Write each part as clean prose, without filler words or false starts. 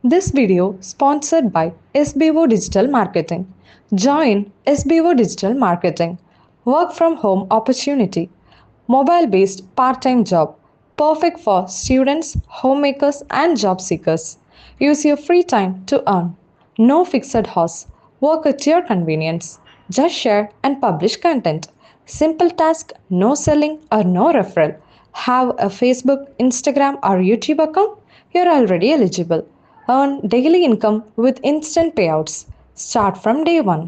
This video sponsored by SBO Digital Marketing. Join SBO Digital Marketing. Work from home opportunity. Mobile based part time job. Perfect for students, homemakers, and job seekers. Use your free time to earn. No fixed hours. Work at your convenience. Just share and publish content. Simple task, no selling or no referral. Have a Facebook, Instagram, or YouTube account? You're already eligible. Earn daily income with instant payouts. Start from day one.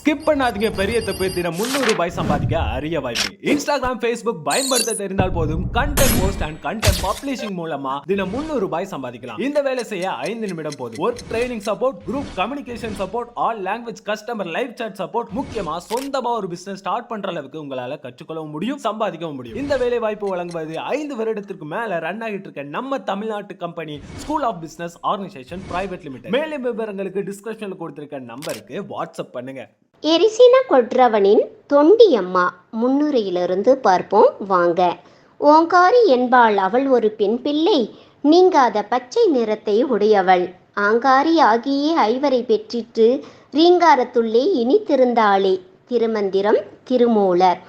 Skip பண்ணாதீங்க. பெரிய தப்பு. தினம் 300 ரூபாய் சம்பாதிக்க அரிய வாய்ப்பு. Instagram, Facebook பயன்படுத்த தெரிந்தால் போதும் content post and content publishing மூலமா தினம் 300 ரூபாய் சம்பாதிக்கலாம். இந்த வேலை செய்ய 5 நிமிடம் போதும். Work training support, group communication support, all language customer live chat support, முக்கியமா சொந்தமா ஒரு பிசினஸ் ஸ்டார்ட் பண்ற அளவுக்கு உங்களால கற்றுக்கொள்ளவும் முடியும், சம்பாதிக்கவும் முடியும். இந்த வேலை வாய்ப்பு வழங்குவது 5 வருடத்திற்கு மேல ரன் ஆகிட்டு இருக்க நம்ம தமிழ்நாட்டு company school of business organisation private limited. மேலும் விவரங்களுக்கு டிஸ்கிரிப்ஷன்ல கொடுத்திருக்க நம்பருக்கு வாட்ஸ்அப் பண்ணுங்க. எரிசின கொற்றவனின் தொண்டியம்மா முன்னுரையிலிருந்து பார்ப்போம் வாங்க. ஓங்காரி என்பாள் அவள் ஒரு பெண் பிள்ளை, நீங்காத பச்சை நிறத்தை உடையவள். ஆங்காரி ஆகியே ஐவரை பெற்றிட்டு ரீங்காரத்துள்ளே இனித்திருந்தாளே. திருமந்திரம் திருமூலர்.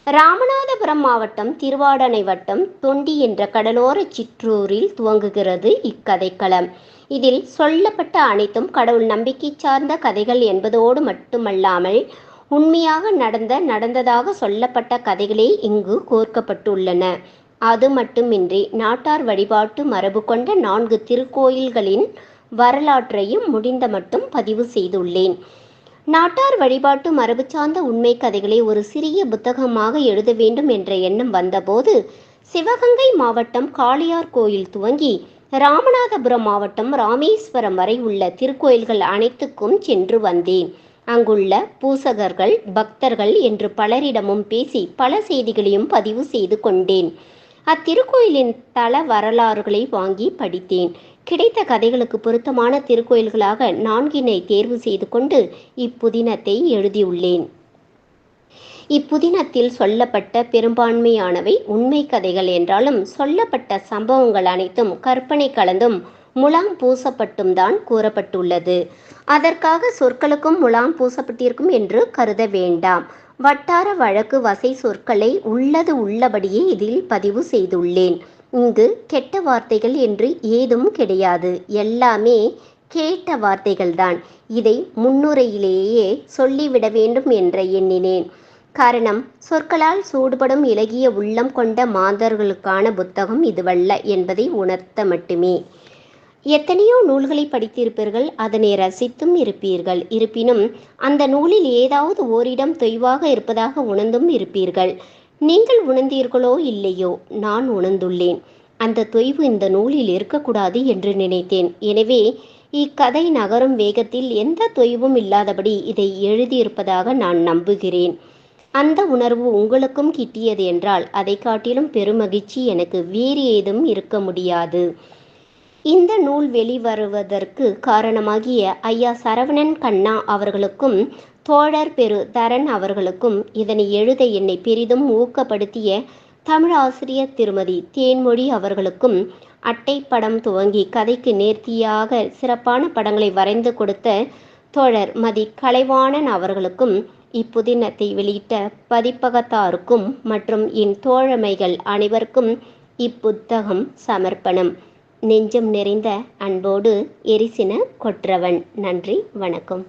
ராமநாதபுரம் மாவட்டம் திருவாடனை வட்டம் தொண்டி என்ற கடலோர சிற்றூரில் துவங்குகிறது இக்கதைக்களம். இதில் சொல்லப்பட்ட அனைத்தும் கடவுள் நம்பிக்கை சார்ந்த கதைகள் என்பதோடு மட்டுமல்லாமல் உண்மையாக நடந்ததாக சொல்லப்பட்ட கதைகளே இங்கு கோர்க்கப்பட்டுள்ளன. அது மட்டுமின்றி நாட்டார் வழிபாட்டு மரபு கொண்ட 4 திருக்கோயில்களின் வரலாற்றையும் முடிந்த மட்டும் பதிவு செய்துள்ளேன். நாட்டார் வழிபாட்டு மரபு சார்ந்த உண்மை கதைகளை ஒரு சிறிய புத்தகமாக எழுத வேண்டும் என்ற எண்ணம் வந்தபோது சிவகங்கை மாவட்டம் காளியார் கோயில் துவங்கி ராமநாதபுரம் மாவட்டம் ராமேஸ்வரம் வரை உள்ள திருக்கோயில்கள் அனைத்துக்கும் சென்று வந்தேன். அங்குள்ள பூசகர்கள், பக்தர்கள் என்று பலரிடமும் பேசி பல செய்திகளையும் பதிவு செய்து கொண்டேன். அத்திருக்கோயிலின் தல வரலாறுகளை வாங்கி படித்தேன். கிடைத்த கதைகளுக்கு பொருத்தமான திருக்கோயில்களாக 4 தேர்வு செய்து கொண்டு இப்புதினத்தை எழுதியுள்ளேன். இப்புதினத்தில் சொல்லப்பட்ட பெரும்பான்மையானவை உண்மை கதைகள் என்றாலும் சொல்லப்பட்ட சம்பவங்கள் அனைத்தும் கற்பனை கலந்தும் முலாம் பூசப்பட்டும் தான் கூறப்பட்டுள்ளது. அதற்காக சொற்களுக்கும் முலாம் பூசப்பட்டிருக்கும் என்று கருத வேண்டாம். வட்டார வழக்கு வசை சொற்களை உள்ளது உள்ளபடியே இதில் பதிவு செய்துள்ளேன். இங்கு கெட்ட வார்த்தைகள் என்று ஏதும் கிடையாது. எல்லாமே கேட்ட வார்த்தைகள்தான். இதை முன்னுரையிலேயே சொல்லிவிட வேண்டும் என்று எண்ணினேன். காரணம், சொற்களால் சூடுபடும் இலகிய உள்ளம் கொண்ட மாந்தர்களுக்கான புத்தகம் இதுவல்ல என்பதை உணர்த்த மட்டுமே. எத்தனையோ நூல்களை படித்திருப்பீர்கள், அதனை ரசித்தும் இருப்பீர்கள். இருப்பினும் அந்த நூலில் ஏதாவது ஓரிடம் தொய்வாக இருப்பதாக உணர்ந்தும் இருப்பீர்கள். நீங்கள் உணர்ந்தீர்களோ இல்லையோ, நான் உணர்ந்துள்ளேன். அந்த தொய்வு இந்த நூலில் இருக்கக்கூடாது என்று நினைத்தேன். எனவே இக்கதை நகரும் வேகத்தில் எந்த தொய்வும் இல்லாதபடி இதை எழுதியிருப்பதாக நான் நம்புகிறேன். அந்த உணர்வு உங்களுக்கும் கிட்டியது என்றால் அதை காட்டிலும் பெருமகிழ்ச்சி எனக்கு வேறு ஏதும் இருக்க முடியாது. இந்த நூல் வெளிவருவதற்கு காரணமாகிய ஐயா சரவணன் கண்ணா அவர்களுக்கும் தோழர் பெரு தரன் அவர்களுக்கும் இதனை எழுத என்னை பெரிதும் ஊக்கப்படுத்திய தமிழ் ஆசிரியர் திருமதி தேன்மொழி அவர்களுக்கும் அட்டைப்படம் துவங்கி கதைக்கு நேர்த்தியாக சிறப்பான படங்களை வரைந்து கொடுத்த தோழர் மதி கலைவாணன் அவர்களுக்கும் இப்புதினத்தை வெளியிட்ட பதிப்பகத்தாருக்கும் மற்றும் என் தோழமைகள் அனைவருக்கும் இப்புத்தகம் சமர்ப்பணம். நெஞ்சம் நிறைந்த அன்போடு எரிசின கொற்றவன். நன்றி, வணக்கம்.